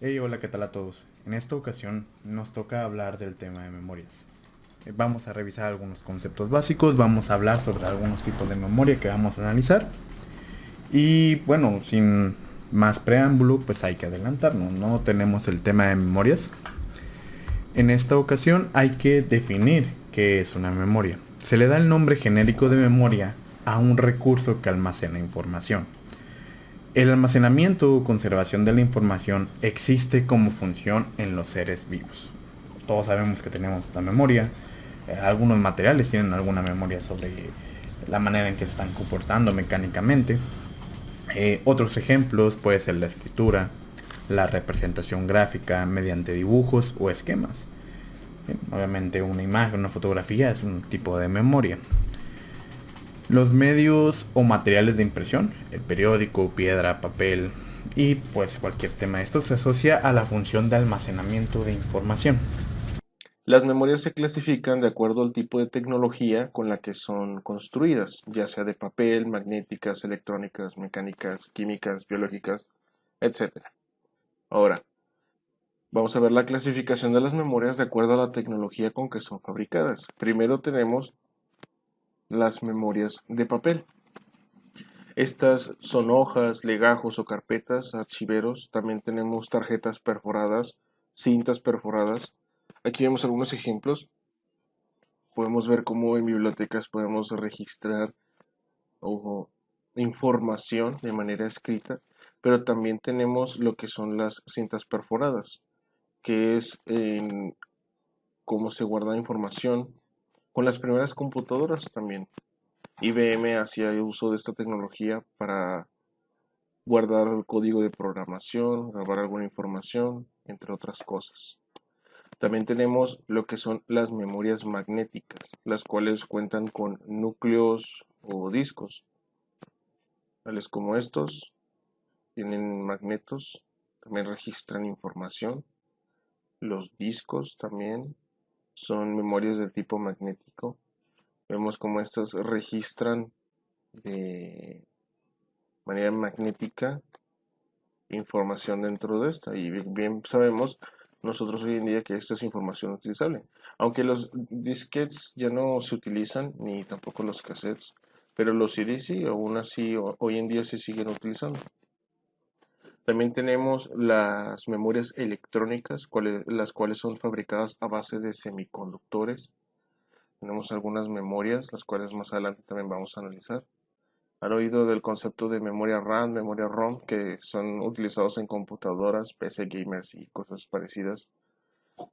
Hey, hola, ¿qué tal a todos? En esta ocasión nos toca hablar del tema de memorias. Vamos a revisar algunos conceptos básicos, vamos a hablar sobre algunos tipos de memoria que vamos a analizar. Y bueno, sin más preámbulo, pues hay que adelantarnos, ¿no? Tenemos el tema de memorias. En esta ocasión hay que definir qué es una memoria. Se le da el nombre genérico de memoria a un recurso que almacena información. El almacenamiento o conservación de la información existe como función en los seres vivos. Todos sabemos que tenemos esta memoria. Algunos materiales tienen alguna memoria sobre la manera en que se están comportando mecánicamente. Otros ejemplos puede ser la escritura, la representación gráfica mediante dibujos o esquemas. Obviamente una imagen, una fotografía es un tipo de memoria. Los medios o materiales de impresión, el periódico, piedra, papel y pues cualquier tema de esto se asocia a la función de almacenamiento de información. Las memorias se clasifican de acuerdo al tipo de tecnología con la que son construidas, ya sea de papel, magnéticas, electrónicas, mecánicas, químicas, biológicas, etc. Ahora, vamos a ver la clasificación de las memorias de acuerdo a la tecnología con que son fabricadas. Primero tenemos las memorias de papel. Estas son hojas, legajos o carpetas, archiveros. También tenemos tarjetas perforadas, cintas perforadas. Aquí vemos algunos ejemplos. Podemos ver cómo en bibliotecas podemos registrar o información de manera escrita, pero también tenemos lo que son las cintas perforadas, que es en cómo se guarda información con las primeras computadoras también. IBM hacía uso de esta tecnología para guardar el código de programación, grabar alguna información, entre otras cosas. También tenemos lo que son las memorias magnéticas, las cuales cuentan con núcleos o discos, tales como estos, tienen magnetos, también registran información. Los discos también son memorias de tipo magnético. Vemos cómo estas registran de manera magnética información dentro de esta. Y bien sabemos nosotros hoy en día que esta es información utilizable. Aunque los disquetes ya no se utilizan, ni tampoco los cassettes, pero los CDs sí, aún así hoy en día se siguen utilizando. También tenemos las memorias electrónicas, las cuales son fabricadas a base de semiconductores. Tenemos algunas memorias, las cuales más adelante también vamos a analizar. ¿Han oído del concepto de memoria RAM, memoria ROM, que son utilizados en computadoras, PC gamers y cosas parecidas?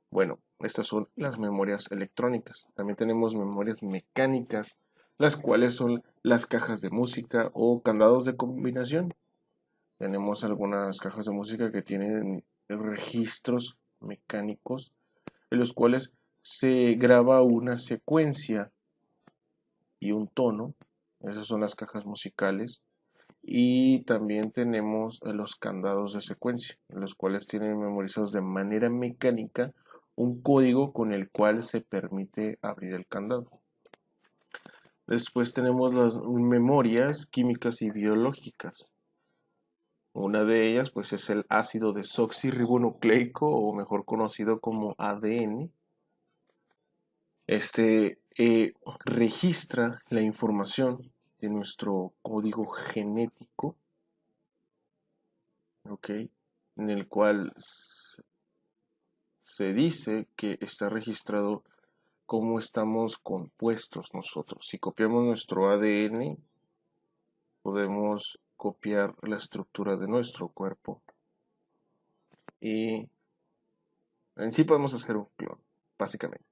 Bueno, estas son las memorias electrónicas. También tenemos memorias mecánicas, las cuales son las cajas de música o candados de combinación. Tenemos algunas cajas de música que tienen registros mecánicos en los cuales se graba una secuencia y un tono. Esas son las cajas musicales. Y también tenemos los candados de secuencia, en los cuales tienen memorizados de manera mecánica un código con el cual se permite abrir el candado. Después tenemos las memorias químicas y biológicas. Una de ellas pues es el ácido desoxirribonucleico o mejor conocido como ADN. Este registra la información de nuestro código genético, ¿ok? En el cual se dice que está registrado cómo estamos compuestos nosotros. Si copiamos nuestro ADN, podemos copiar la estructura de nuestro cuerpo y en sí podemos hacer un clon, básicamente.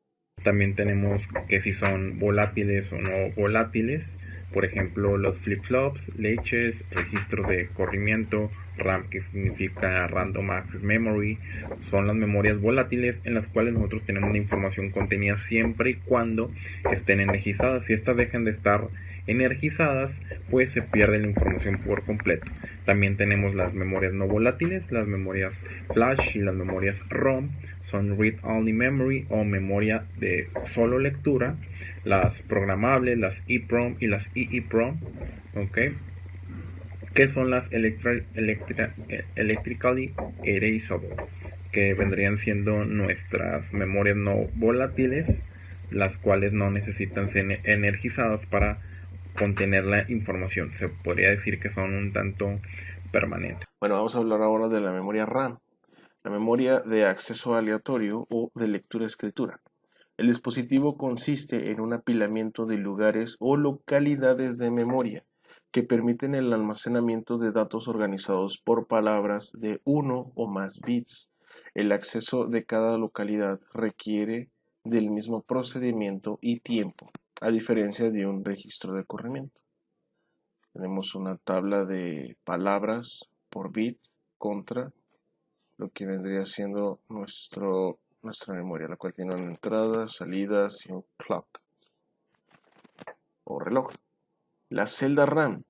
También tenemos que si son volátiles o no volátiles. Por ejemplo, los flip-flops, leches, registro de corrimiento, RAM, que significa Random Access Memory, son las memorias volátiles en las cuales nosotros tenemos la información contenida siempre y cuando estén energizadas. Si estas dejan de estar energizadas, pues se pierde la información por completo. También tenemos las memorias no volátiles, las memorias flash y las memorias ROM, son read only memory o memoria de solo lectura, las programables, las EEPROM y las EEPROM, ¿ok? ¿Qué son las electrically erasable? Que vendrían siendo nuestras memorias no volátiles, las cuales no necesitan ser energizadas para contener la información. Se podría decir que son un tanto permanentes. Bueno, vamos a hablar ahora de la memoria RAM, la memoria de acceso aleatorio o de lectura-escritura. El dispositivo consiste en un apilamiento de lugares o localidades de memoria que permiten el almacenamiento de datos organizados por palabras de uno o más bits. El acceso de cada localidad requiere del mismo procedimiento y tiempo, a diferencia de un registro de corrimiento. Tenemos una tabla de palabras por bit contra lo que vendría siendo nuestra memoria, la cual tiene una entrada, salidas y un clock o reloj. La celda RAM.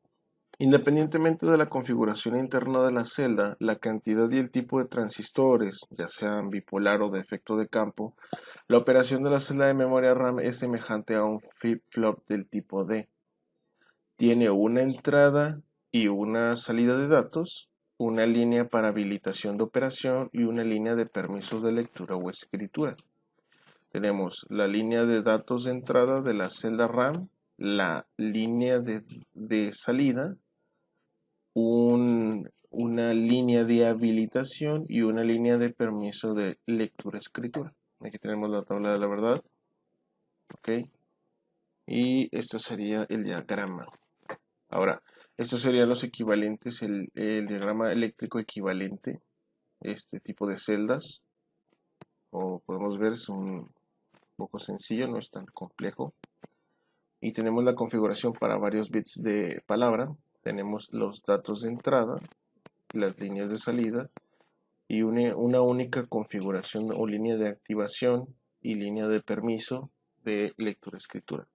Independientemente de la configuración interna de la celda, la cantidad y el tipo de transistores, ya sean bipolar o de efecto de campo, la operación de la celda de memoria RAM es semejante a un flip-flop del tipo D. Tiene una entrada y una salida de datos, una línea para habilitación de operación y una línea de permisos de lectura o escritura. Tenemos la línea de datos de entrada de la celda RAM, la línea de salida, una línea de habilitación y una línea de permiso de lectura-escritura. Aquí tenemos la tabla de la verdad. ¿Ok? Y esto sería el diagrama. Ahora, estos serían los equivalentes, el diagrama eléctrico equivalente, este tipo de celdas. Como podemos ver, es un poco sencillo, no es tan complejo. Y tenemos la configuración para varios bits de palabra. Tenemos los datos de entrada, las líneas de salida y una única configuración o línea de activación y línea de permiso de lectura-escritura.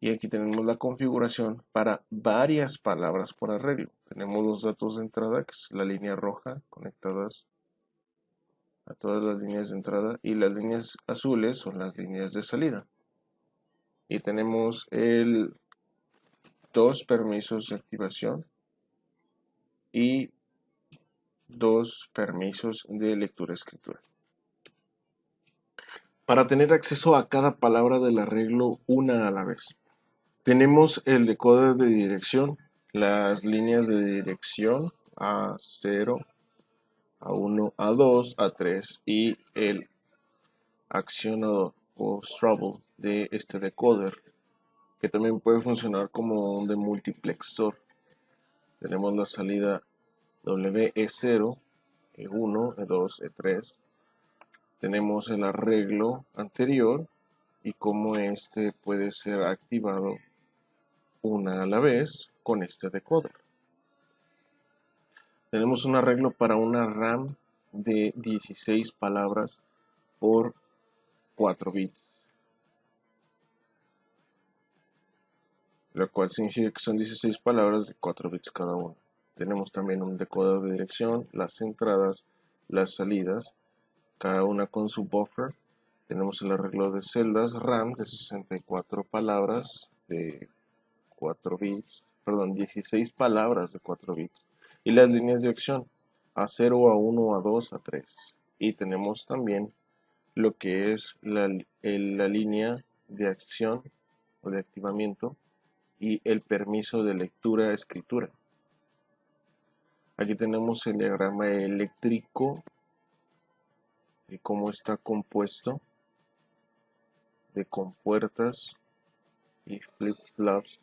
Y aquí tenemos la configuración para varias palabras por arreglo. Tenemos los datos de entrada, que es la línea roja, conectadas a todas las líneas de entrada, y las líneas azules son las líneas de salida. Y tenemos dos permisos de activación y dos permisos de lectura-escritura. Para tener acceso a cada palabra del arreglo una a la vez. Tenemos el decoder de dirección, las líneas de dirección A0, A1, A2, A3 y el accionador o Trouble de este decoder, que también puede funcionar como un demultiplexor. Tenemos la salida WE0, E1, E2, E3. Tenemos el arreglo anterior y cómo este puede ser activado una a la vez con este decoder. Tenemos un arreglo para una RAM de 16 palabras por 4 bits, lo cual significa que son 16 palabras de 4 bits cada una. Tenemos también un decoder de dirección, las entradas, las salidas, cada una con su buffer. Tenemos el arreglo de celdas RAM de 64 palabras de 4 bits, perdón, 16 palabras de 4 bits. Y las líneas de acción A0, A1, A2, A3. Y tenemos también lo que es la línea de acción o de activamiento y el permiso de lectura-escritura. Aquí tenemos el diagrama eléctrico y cómo está compuesto de compuertas y flip-flops,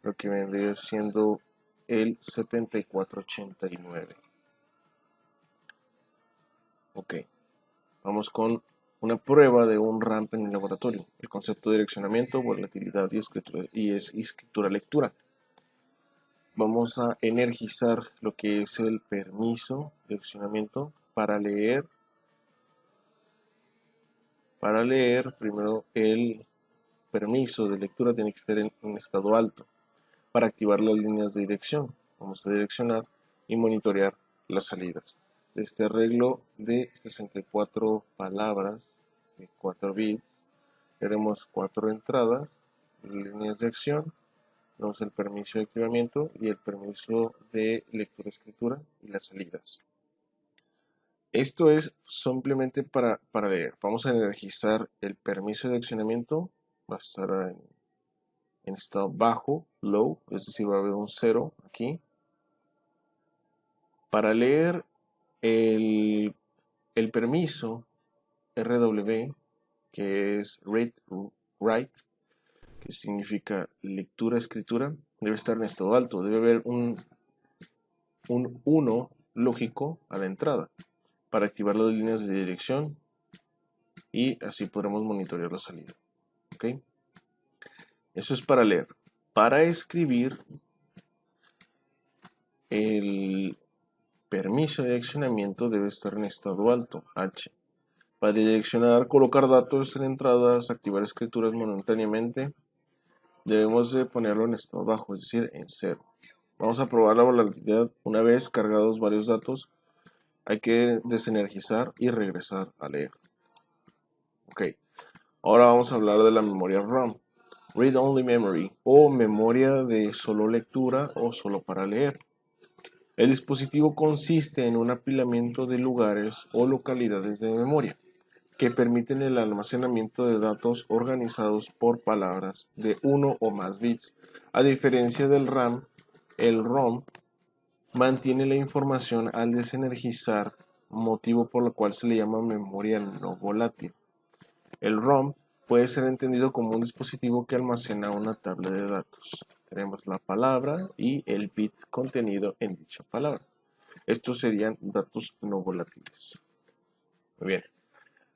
lo que vendría siendo el 7489. Ok, vamos con una prueba de un ramp en el laboratorio. El concepto de direccionamiento, volatilidad y escritura-lectura. Vamos a energizar lo que es el permiso de direccionamiento para leer. Para leer, primero el permiso de lectura tiene que estar en estado alto. Para activar las líneas de dirección, vamos a direccionar y monitorear las salidas. Este arreglo de 64 palabras de 4 bits, tenemos 4 entradas, líneas de acción Tenemos el permiso de activamiento y el permiso de lectura-escritura y las salidas. Esto es simplemente para leer. Vamos a energizar el permiso de accionamiento. Va a estar en estado bajo, low, es decir, va a haber un 0 aquí. Para leer el permiso RW, que es read, write, que significa lectura-escritura, debe estar en estado alto. Debe haber un 1 lógico a la entrada para activar las líneas de dirección y así podremos monitorear la salida. ¿Ok? Eso es para leer. Para escribir, el permiso de accionamiento debe estar en estado alto, H. Para direccionar, colocar datos en entradas, activar escrituras momentáneamente, debemos de ponerlo en estado bajo, es decir, en 0. Vamos a probar la volatilidad. Una vez cargados varios datos, hay que desenergizar y regresar a leer. Ok, ahora vamos a hablar de la memoria RAM. Read Only Memory, o memoria de solo lectura o solo para leer. El dispositivo consiste en un apilamiento de lugares o localidades de memoria que permiten el almacenamiento de datos organizados por palabras de uno o más bits. A diferencia del RAM, el ROM mantiene la información al desenergizar, motivo por el cual se le llama memoria no volátil. El ROM puede ser entendido como un dispositivo que almacena una tabla de datos. Tenemos la palabra y el bit contenido en dicha palabra. Estos serían datos no volátiles. Muy bien.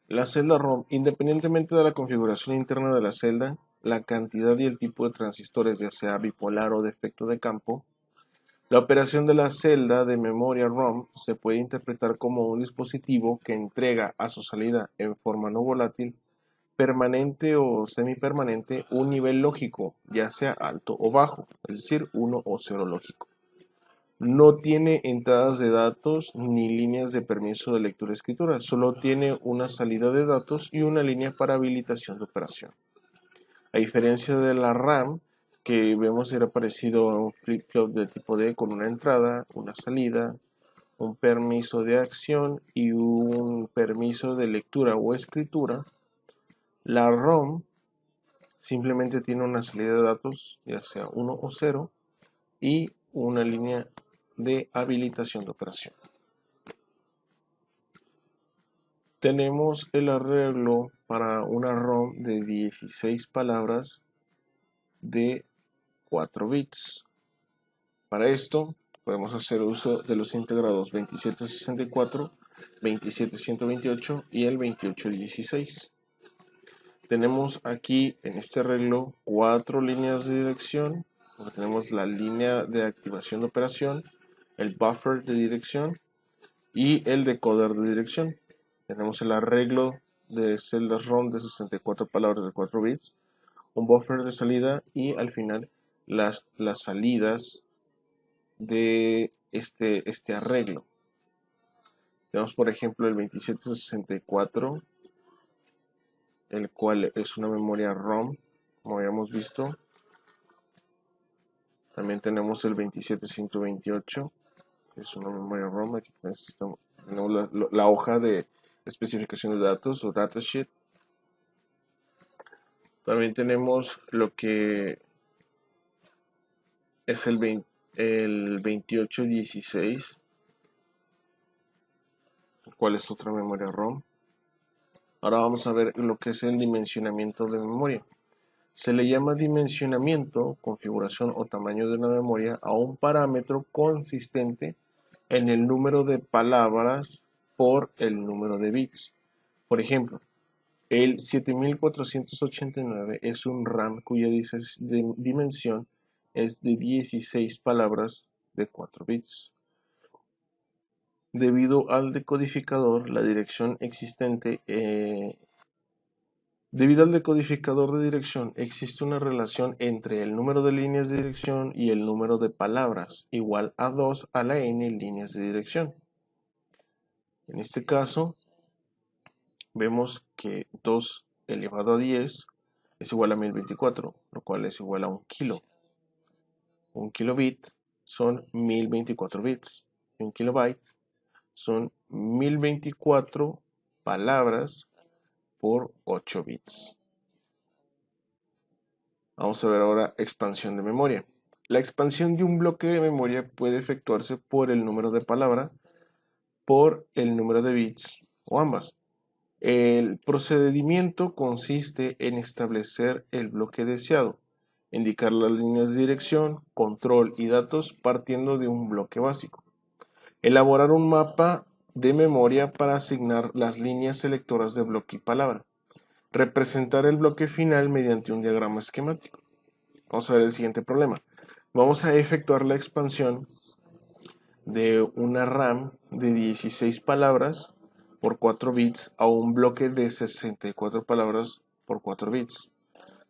La celda ROM, independientemente de la configuración interna de la celda, la cantidad y el tipo de transistores, ya sea bipolar o de efecto de campo, la operación de la celda de memoria ROM se puede interpretar como un dispositivo que entrega a su salida en forma no volátil, permanente o semipermanente, un nivel lógico, ya sea alto o bajo, es decir, 1 o 0 lógico. No tiene entradas de datos ni líneas de permiso de lectura-escritura, solo tiene una salida de datos y una línea para habilitación de operación. A diferencia de la RAM, que vemos era parecido a un flip-flop de tipo D con una entrada, una salida, un permiso de acción y un permiso de lectura o escritura, la ROM simplemente tiene una salida de datos, ya sea 1 o 0, y una línea de habilitación de operación. Tenemos el arreglo para una ROM de 16 palabras de 4 bits. Para esto podemos hacer uso de los integrados 2764, 27128 y el 2816. Tenemos aquí en este arreglo 4 líneas de dirección. Tenemos la línea de activación de operación, el buffer de dirección y el decoder de dirección. Tenemos el arreglo de celdas ROM de 64 palabras de 4 bits, un buffer de salida y al final las salidas de este arreglo. Tenemos por ejemplo el 2764, el cual es una memoria ROM, como habíamos visto. También tenemos el 27128, que es una memoria ROM. Aquí tenemos la hoja de especificación de datos o datasheet. También tenemos lo que es el 2816, el cual es otra memoria ROM. Ahora vamos a ver lo que es el dimensionamiento de memoria. Se le llama dimensionamiento, configuración o tamaño de una memoria a un parámetro consistente en el número de palabras por el número de bits. Por ejemplo, el 7489 es un RAM cuya dimensión es de 16 palabras de 4 bits. Debido al decodificador, la dirección existente Debido al decodificador de dirección, existe una relación entre el número de líneas de dirección y el número de palabras, igual a 2 a la n líneas de dirección. En este caso, vemos que 2 elevado a 10 es igual a 1024, lo cual es igual a 1 kilo. Un kilobit son 1024 bits. Y un kilobyte son 1024 palabras por 8 bits. Vamos a ver ahora expansión de memoria. La expansión de un bloque de memoria puede efectuarse por el número de palabras, por el número de bits o ambas. El procedimiento consiste en establecer el bloque deseado, indicar las líneas de dirección, control y datos partiendo de un bloque básico. Elaborar un mapa de memoria para asignar las líneas selectoras de bloque y palabra. Representar el bloque final mediante un diagrama esquemático. Vamos a ver el siguiente problema. Vamos a efectuar la expansión de una RAM de 16 palabras por 4 bits a un bloque de 64 palabras por 4 bits.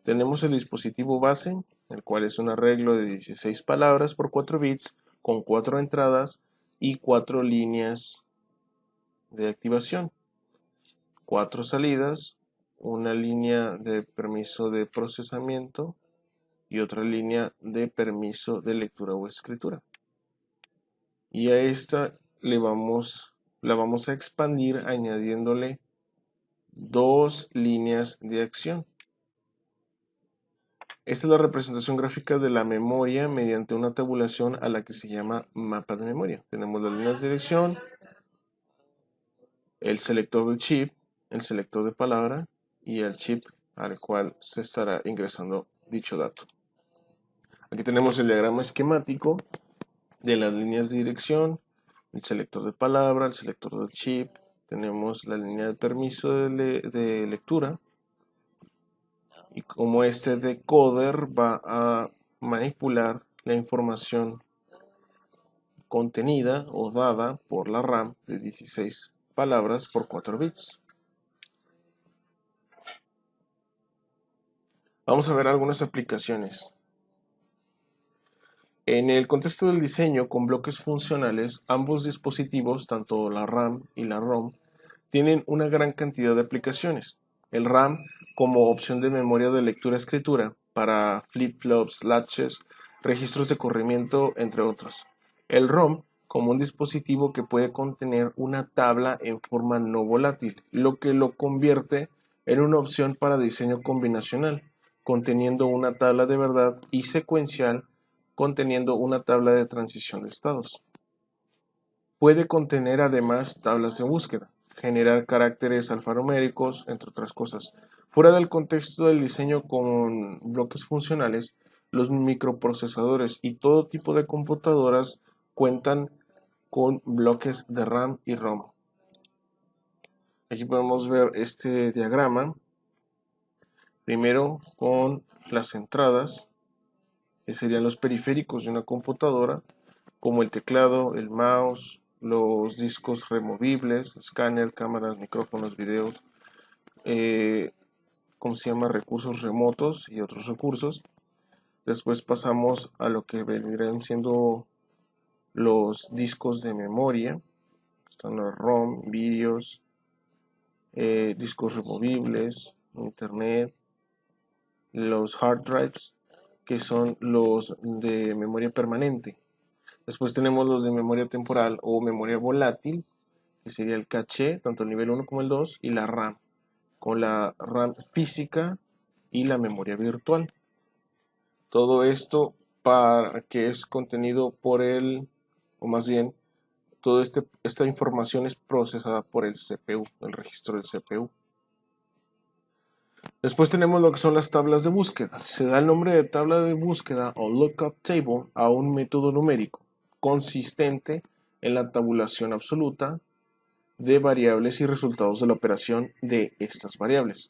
Tenemos el dispositivo base, el cual es un arreglo de 16 palabras por 4 bits con 4 entradas y 4 líneas de activación, 4 salidas, una línea de permiso de procesamiento y otra línea de permiso de lectura o escritura. Y a esta la vamos a expandir añadiéndole 2 líneas de acción. Esta es la representación gráfica de la memoria mediante una tabulación a la que se llama mapa de memoria. Tenemos las líneas de dirección, el selector del chip, el selector de palabra y el chip al cual se estará ingresando dicho dato. Aquí tenemos el diagrama esquemático de las líneas de dirección, el selector de palabra, el selector del chip, tenemos la línea de permiso de lectura y como este decoder va a manipular la información contenida o dada por la RAM de 16 palabras por 4 bits. Vamos a ver algunas aplicaciones. En el contexto del diseño con bloques funcionales, ambos dispositivos, tanto la RAM y la ROM, tienen una gran cantidad de aplicaciones. El RAM como opción de memoria de lectura-escritura para flip-flops, latches, registros de corrimiento, entre otros. El ROM como un dispositivo que puede contener una tabla en forma no volátil, lo que lo convierte en una opción para diseño combinacional, conteniendo una tabla de verdad y secuencial, conteniendo una tabla de transición de estados. Puede contener además tablas de búsqueda, generar caracteres alfanuméricos, entre otras cosas. Fuera del contexto del diseño con bloques funcionales, los microprocesadores y todo tipo de computadoras cuentan con bloques de RAM y ROM. Aquí podemos ver este diagrama, primero con las entradas, que serían los periféricos de una computadora, como el teclado, el mouse, los discos removibles, escáner, cámaras, micrófonos, videos, recursos remotos y otros recursos. Después pasamos a lo que vendrían siendo los discos de memoria, están los ROM, vídeos, discos removibles, internet, los hard drives, que son los de memoria permanente. Después tenemos los de memoria temporal o memoria volátil, que sería el caché, tanto el nivel 1 como el 2, y la RAM, con la RAM física y la memoria virtual. Todo esto para que es contenido por o más bien, toda esta información es procesada por el CPU, el registro del CPU. Después tenemos lo que son las tablas de búsqueda. Se da el nombre de tabla de búsqueda o lookup table a un método numérico consistente en la tabulación absoluta de variables y resultados de la operación de estas variables,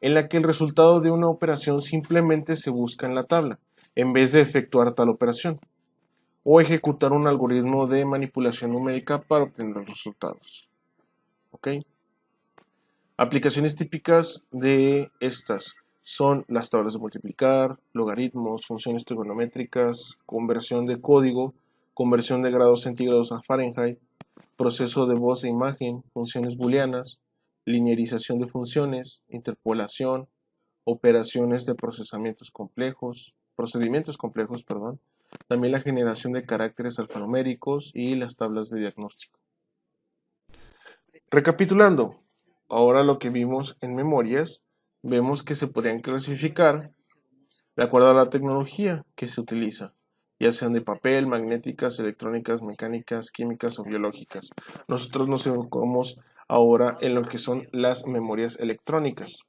en la que el resultado de una operación simplemente se busca en la tabla, en vez de efectuar tal operación, o ejecutar un algoritmo de manipulación numérica para obtener los resultados. ¿Ok? Aplicaciones típicas de estas son las tablas de multiplicar, logaritmos, funciones trigonométricas, conversión de código, conversión de grados centígrados a Fahrenheit, proceso de voz e imagen, funciones booleanas, linearización de funciones, interpolación, operaciones de procedimientos complejos, también la generación de caracteres alfanuméricos y las tablas de diagnóstico. Recapitulando, ahora lo que vimos en memorias, vemos que se podrían clasificar de acuerdo a la tecnología que se utiliza, ya sean de papel, magnéticas, electrónicas, mecánicas, químicas o biológicas. Nosotros nos enfocamos ahora en lo que son las memorias electrónicas,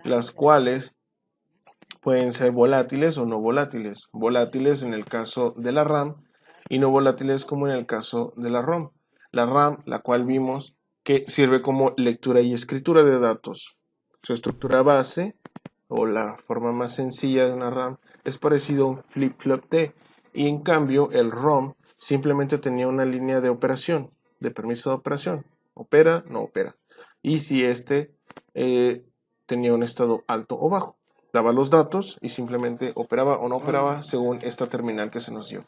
las cuales pueden ser volátiles o no volátiles. Volátiles en el caso de la RAM y no volátiles como en el caso de la ROM. La RAM, la cual vimos que sirve como lectura y escritura de datos. Su estructura base o la forma más sencilla de una RAM es parecido a un flip-flop D, y en cambio el ROM simplemente tenía una línea de operación, de permiso de operación, opera, no opera, y si este tenía un estado alto o bajo, daba los datos y simplemente operaba o no operaba según esta terminal que se nos dio.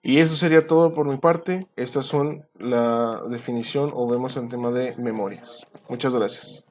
Y eso sería todo por mi parte. Estas son la definición o vemos el tema de memorias. Muchas gracias.